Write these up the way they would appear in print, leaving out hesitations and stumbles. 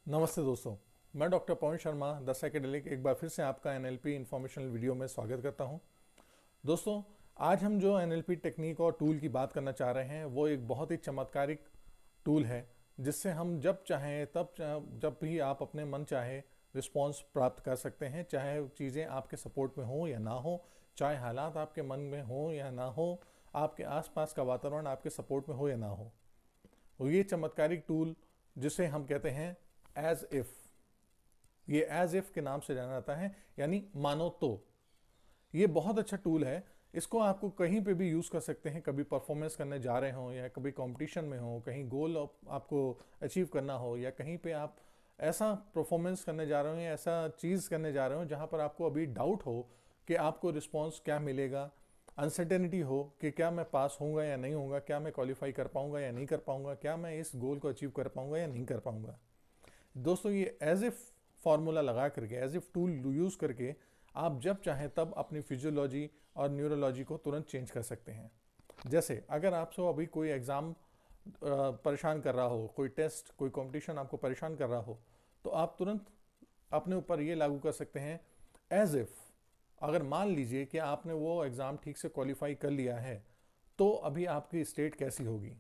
नमस्ते दोस्तों, मैं doctor Pawan Sharma the psychedelic एक बार फिर से आपका एनएलपी इंफॉर्मेशनल वीडियो में स्वागत करता हूं। दोस्तों, आज हम जो एनएलपी टेक्निक और टूल की बात करना चाह रहे हैं वो एक बहुत ही चमत्कारिक टूल है जिससे हम जब चाहें जब भी आप अपने मन चाहे रिस्पॉन्स प्राप्त कर सकते हैं, चाहे चीज़ें आपके सपोर्ट में हो या ना हो, चाहे हालात आपके मन में हो या ना हो, आपके आसपास का वातावरण आपके सपोर्ट में हो या ना हो। और ये चमत्कारिक टूल जिसे हम कहते हैं एज इफ, ये एज इफ के नाम से जाना जाता है, यानी मानो तो। ये बहुत अच्छा टूल है। इसको आपको कहीं पे भी यूज कर सकते हैं, कभी परफॉर्मेंस करने जा रहे हो या कभी कंपटीशन में हो, कहीं गोल आपको अचीव करना हो, या कहीं पे आप ऐसा परफॉर्मेंस करने जा रहे हो या ऐसा चीज करने जा रहे हो जहां पर आपको अभी डाउट हो कि आपको रिस्पॉन्स क्या मिलेगा, अनसर्टेनिटी हो कि क्या मैं पास होऊंगा या नहीं होऊंगा, क्या मैं क्वालिफाई कर पाऊंगा या नहीं कर पाऊंगा, क्या मैं इस गोल को अचीव कर पाऊंगा या नहीं कर पाऊंगा। दोस्तों, ये एज इफ फॉर्मूला लगा करके, एज इफ टूल यूज करके आप जब चाहें तब अपनी फिजियोलॉजी और न्यूरोलॉजी को तुरंत चेंज कर सकते हैं। जैसे अगर आपसे अभी कोई एग्जाम परेशान कर रहा हो, कोई टेस्ट, कोई कंपटीशन आपको परेशान कर रहा हो, तो आप तुरंत अपने ऊपर ये लागू कर सकते हैं एज इफ। अगर मान लीजिए कि आपने वो एग्जाम ठीक से क्वालिफाई कर लिया है, तो अभी आपकी स्टेट कैसी होगी।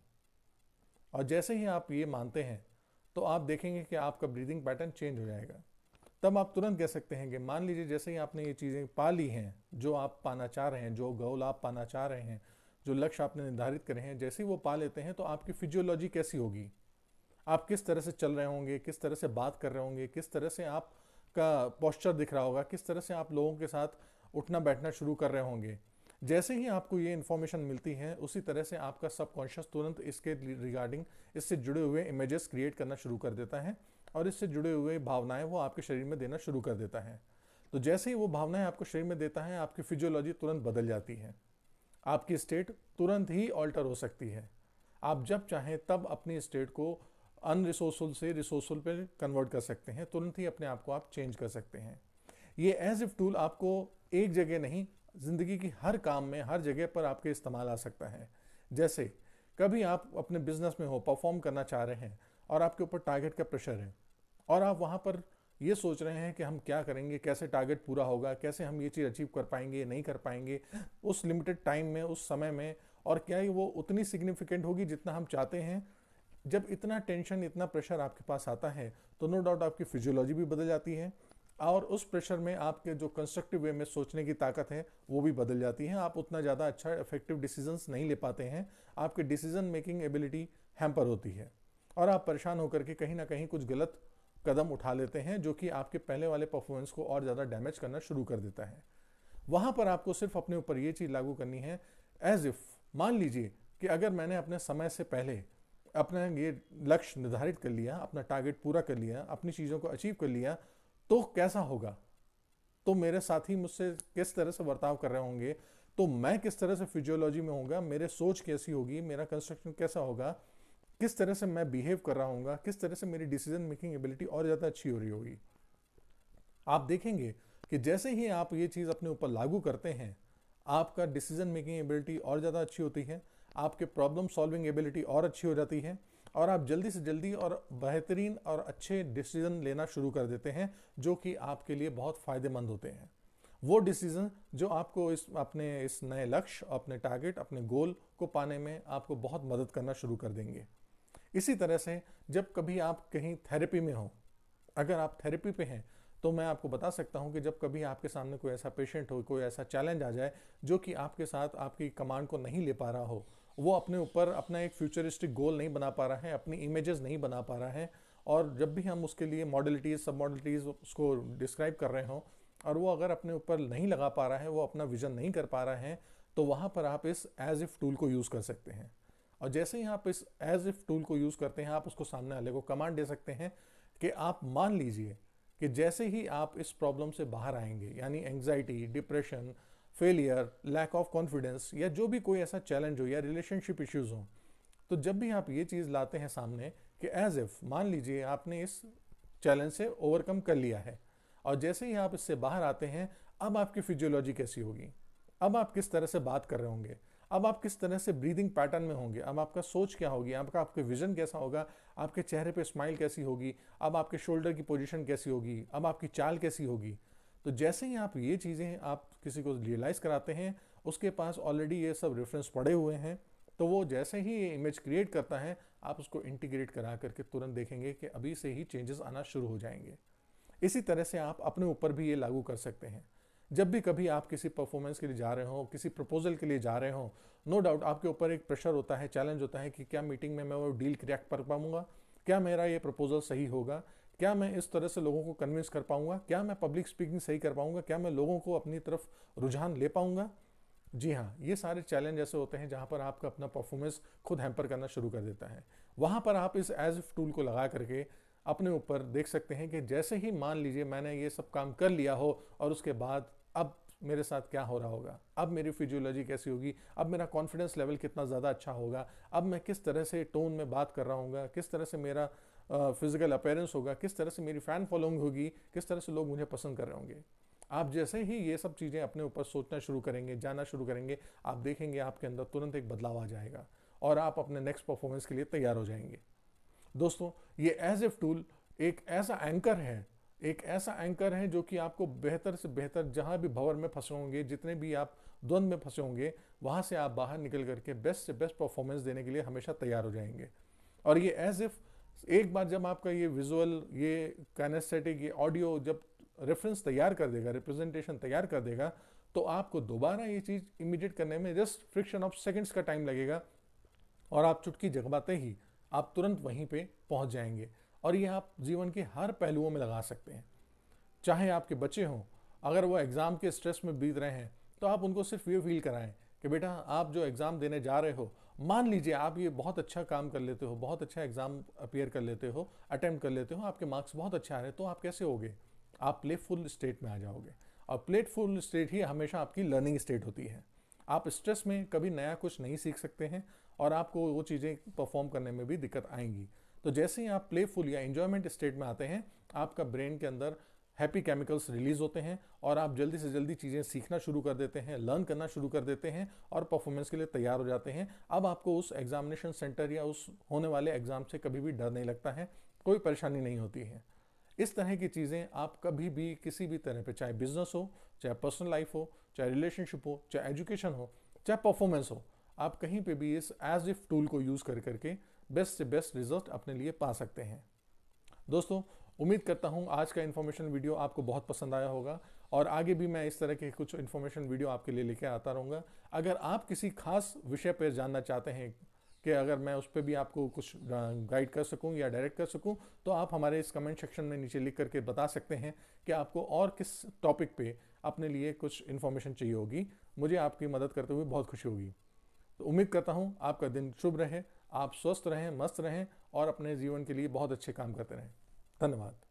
और जैसे ही आप ये मानते हैं तो आप देखेंगे कि आपका ब्रीदिंग पैटर्न चेंज हो जाएगा। तब आप तुरंत कह सकते हैं कि मान लीजिए जैसे ही आपने ये चीज़ें पा ली हैं जो आप पाना चाह रहे हैं, जो गोल आप पाना चाह रहे हैं, जो लक्ष्य आपने निर्धारित करे हैं, जैसे ही वो पा लेते हैं तो आपकी फिजियोलॉजी कैसी होगी, आप किस तरह से चल रहे होंगे, किस तरह से बात कर रहे होंगे, किस तरह से आपका पोस्चर दिख रहा होगा, किस तरह से आप लोगों के साथ उठना बैठना शुरू कर रहे होंगे। जैसे ही आपको ये इन्फॉर्मेशन मिलती है उसी तरह से आपका सबकॉन्शियस तुरंत इसके रिगार्डिंग, इससे जुड़े हुए इमेजेस क्रिएट करना शुरू कर देता है और इससे जुड़े हुए भावनाएं वो आपके शरीर में देना शुरू कर देता है। तो जैसे ही वो भावनाएं आपको शरीर में देता है, आपकी फिजियोलॉजी तुरंत बदल जाती है, आपकी स्टेट तुरंत ही ऑल्टर हो सकती है। आप जब चाहें तब अपनी स्टेट को अनरिसोर्सफुल से रिसोर्सफुल पे कन्वर्ट कर सकते हैं, तुरंत ही अपने आप को आप चेंज कर सकते हैं। ये एज इफ टूल आपको एक जगह नहीं, जिंदगी की हर काम में, हर जगह पर आपके इस्तेमाल आ सकता है। जैसे कभी आप अपने बिजनेस में हो, परफॉर्म करना चाह रहे हैं और आपके ऊपर टारगेट का प्रेशर है और आप वहां पर ये सोच रहे हैं कि हम क्या करेंगे, कैसे टारगेट पूरा होगा, कैसे हम ये चीज़ अचीव कर पाएंगे, नहीं कर पाएंगे उस लिमिटेड टाइम में, उस समय में, और क्या वो उतनी सिग्निफिकेंट होगी जितना हम चाहते हैं। जब इतना टेंशन, इतना प्रेशर आपके पास आता है तो नो डाउट आपकी फिजियोलॉजी भी बदल जाती है और उस प्रेशर में आपके जो कंस्ट्रक्टिव वे में सोचने की ताकत है वो भी बदल जाती है। आप उतना ज़्यादा अच्छा इफेक्टिव डिसीजंस नहीं ले पाते हैं, आपके डिसीजन मेकिंग एबिलिटी हैम्पर होती है और आप परेशान होकर के कहीं ना कहीं कुछ गलत कदम उठा लेते हैं जो कि आपके पहले वाले परफॉर्मेंस को और ज़्यादा डैमेज करना शुरू कर देता है। वहां पर आपको सिर्फ अपने ऊपर ये चीज़ लागू करनी है, एज इफ मान लीजिए कि अगर मैंने अपने समय से पहले अपना ये लक्ष्य निर्धारित कर लिया, अपना टारगेट पूरा कर लिया, अपनी चीज़ों को अचीव कर लिया, तो कैसा होगा, तो मेरे साथी मुझसे किस तरह से बर्ताव कर रहे होंगे, तो मैं किस तरह से फिजियोलॉजी में होगा, मेरे सोच कैसी होगी, मेरा कंस्ट्रक्शन कैसा होगा, किस तरह से मैं बिहेव कर रहा हूँ, किस तरह से मेरी डिसीजन मेकिंग एबिलिटी और ज़्यादा अच्छी हो रही होगी। आप देखेंगे कि जैसे ही आप ये चीज़ अपने ऊपर लागू करते हैं, आपका डिसीजन मेकिंग एबिलिटी और ज़्यादा अच्छी होती है, आपके प्रॉब्लम सॉल्विंग एबिलिटी और अच्छी हो जाती है और आप जल्दी से जल्दी और बेहतरीन और अच्छे डिसीजन लेना शुरू कर देते हैं जो कि आपके लिए बहुत फ़ायदेमंद होते हैं। वो डिसीजन जो आपको अपने इस नए लक्ष्य, अपने टारगेट, अपने गोल को पाने में आपको बहुत मदद करना शुरू कर देंगे। इसी तरह से जब कभी आप कहीं थेरेपी में हो, अगर आप थेरेपी पे हैं, तो मैं आपको बता सकता हूं कि जब कभी आपके सामने कोई ऐसा पेशेंट हो, कोई ऐसा चैलेंज आ जाए जो कि आपके साथ आपकी कमांड को नहीं ले पा रहा हो, वो अपने ऊपर अपना एक फ्यूचरिस्टिक गोल नहीं बना पा रहा है, अपनी इमेजेस नहीं बना पा रहा है, और जब भी हम उसके लिए मॉडलिटीज, सब मॉडलिटीज उसको डिस्क्राइब कर रहे हो और वो अगर अपने ऊपर नहीं लगा पा रहा है, वो अपना विजन नहीं कर पा रहा है, तो वहां पर आप इस एज इफ टूल को यूज कर सकते हैं। और जैसे ही आप इस एज इफ टूल को यूज करते हैं, आप उसको सामने वाले को कमांड दे सकते हैं कि आप मान लीजिए कि जैसे ही आप इस प्रॉब्लम से बाहर आएंगे, यानी anxiety, depression, failure, lack of confidence, या जो भी कोई ऐसा चैलेंज हो या रिलेशनशिप इश्यूज हो, तो जब भी आप ये चीज़ लाते हैं सामने कि एज इफ मान लीजिए आपने इस चैलेंज से ओवरकम कर लिया है और जैसे ही आप इससे बाहर आते हैं, अब आपकी फिजियोलॉजी कैसी होगी, अब आप किस तरह से बात कर रहे होंगे, अब आप किस तरह से ब्रीदिंग पैटर्न में होंगे, अब आपका सोच क्या होगी, आपके विजन कैसा होगा, आपके चेहरे पे स्माइल कैसी होगी, अब आपके शोल्डर की पोजीशन कैसी होगी, अब आपकी चाल कैसी होगी। तो जैसे ही आप ये चीज़ें आप किसी को रियलाइज़ कराते हैं, उसके पास ऑलरेडी ये सब रेफरेंस पड़े हुए हैं, तो वो जैसे ही ये इमेज क्रिएट करता है, आप उसको इंटीग्रेट करा करके तुरंत देखेंगे कि अभी से ही चेंजेस आना शुरू हो जाएंगे। इसी तरह से आप अपने ऊपर भी ये लागू कर सकते हैं। जब भी कभी आप किसी परफॉर्मेंस के लिए जा रहे हो, किसी प्रपोजल के लिए जा रहे हो, नो डाउट आपके ऊपर एक प्रेशर होता है, चैलेंज होता है कि क्या मीटिंग में मैं वो डील क्रैक कर पाऊंगा, क्या मेरा ये प्रपोजल सही होगा, क्या मैं इस तरह से लोगों को कन्विंस कर पाऊंगा, क्या मैं पब्लिक स्पीकिंग सही कर पाऊंगा, क्या मैं लोगों को अपनी तरफ रुझान ले पाऊंगा। जी हाँ, ये सारे चैलेंज ऐसे होते हैं जहाँ पर आपका अपना परफॉर्मेंस खुद हैम्पर करना शुरू कर देता है। वहाँ पर आप इस एज इफ टूल को लगा करके अपने ऊपर देख सकते हैं कि जैसे ही मान लीजिए मैंने ये सब काम कर लिया हो और उसके बाद अब मेरे साथ क्या हो रहा होगा, अब मेरी फिजियोलॉजी कैसी होगी, अब मेरा कॉन्फिडेंस लेवल कितना ज़्यादा अच्छा होगा, अब मैं किस तरह से टोन में बात कर रहा हूँ, किस तरह से मेरा फिजिकल अपीयरेंस होगा, किस तरह से मेरी फ़ैन फॉलोइंग होगी, किस तरह से लोग मुझे पसंद कर रहे होंगे। आप जैसे ही ये सब चीज़ें अपने ऊपर सोचना शुरू करेंगे, जानना शुरू करेंगे, आप देखेंगे आपके अंदर तुरंत एक बदलाव आ जाएगा और आप अपने नेक्स्ट परफॉर्मेंस के लिए तैयार हो जाएंगे। दोस्तों, ये एज इफ टूल एक ऐसा एंकर है जो कि आपको बेहतर से बेहतर, जहां भी भंवर में फंसे होंगे, जितने भी आप द्वंद में फंसे होंगे, वहां से आप बाहर निकल करके बेस्ट से बेस्ट परफॉर्मेंस देने के लिए हमेशा तैयार हो जाएंगे। और ये एज इफ एक बार जब आपका ये विजुअल, ये काइनेस्थेटिक, ये ऑडियो जब रेफरेंस तैयार कर देगा, रिप्रेजेंटेशन तैयार कर देगा, तो आपको दोबारा ये चीज़ इमीडिएट करने में जस्ट फ्रिक्शन ऑफ सेकंड्स का टाइम लगेगा और आप चुटकी जगबाते ही आप तुरंत वहीं पे पहुंच जाएंगे। और ये आप जीवन के हर पहलुओं में लगा सकते हैं। चाहे आपके बच्चे हों, अगर वो एग्ज़ाम के स्ट्रेस में बीत रहे हैं, तो आप उनको सिर्फ ये फील कराएं कि बेटा आप जो एग्ज़ाम देने जा रहे हो, मान लीजिए आप ये बहुत अच्छा काम कर लेते हो, बहुत अच्छा एग्ज़ाम अपीयर कर लेते हो, अटेम्प्ट कर लेते हो, आपके मार्क्स बहुत अच्छे आ रहे हैं, तो आप कैसे होगे? आप प्लेफुल स्टेट में आ जाओगे। और प्लेफुल स्टेट ही हमेशा आपकी लर्निंग स्टेट होती है। आप स्ट्रेस में कभी नया कुछ नहीं सीख सकते हैं और आपको वो चीज़ें परफॉर्म करने में भी दिक्कत आएंगी। तो जैसे ही आप प्लेफुल या एंजॉयमेंट स्टेट में आते हैं, आपका ब्रेन के अंदर हैप्पी केमिकल्स रिलीज होते हैं और आप जल्दी से जल्दी चीज़ें सीखना शुरू कर देते हैं, लर्न करना शुरू कर देते हैं और परफॉर्मेंस के लिए तैयार हो जाते हैं। अब आपको उस एग्जामिनेशन सेंटर या उस होने वाले एग्जाम से कभी भी डर नहीं लगता है, कोई परेशानी नहीं होती है। इस तरह की चीज़ें आप कभी भी किसी भी तरह पे, चाहे बिजनेस हो, चाहे पर्सनल लाइफ हो, चाहे रिलेशनशिप हो, चाहे एजुकेशन हो, चाहे परफॉर्मेंस हो, आप कहीं पे भी इस एज इफ टूल को यूज़ कर करके बेस्ट से बेस्ट रिजल्ट अपने लिए पा सकते हैं। दोस्तों, उम्मीद करता हूँ आज का इन्फॉर्मेशन वीडियो आपको बहुत पसंद आया होगा और आगे भी मैं इस तरह के कुछ इन्फॉर्मेशन वीडियो आपके लिए लेके आता रहूँगा। अगर आप किसी खास विषय पर जानना चाहते हैं कि अगर मैं उस पर भी आपको कुछ गाइड कर सकूं या डायरेक्ट कर सकूं, तो आप हमारे इस कमेंट सेक्शन में नीचे लिख करके बता सकते हैं कि आपको और किस टॉपिक पे अपने लिए कुछ इन्फॉर्मेशन चाहिए होगी। मुझे आपकी मदद करते हुए बहुत खुशी होगी। तो उम्मीद करता हूं आपका दिन शुभ रहे, आप स्वस्थ रहें, मस्त रहें और अपने जीवन के लिए बहुत अच्छे काम करते रहें। धन्यवाद।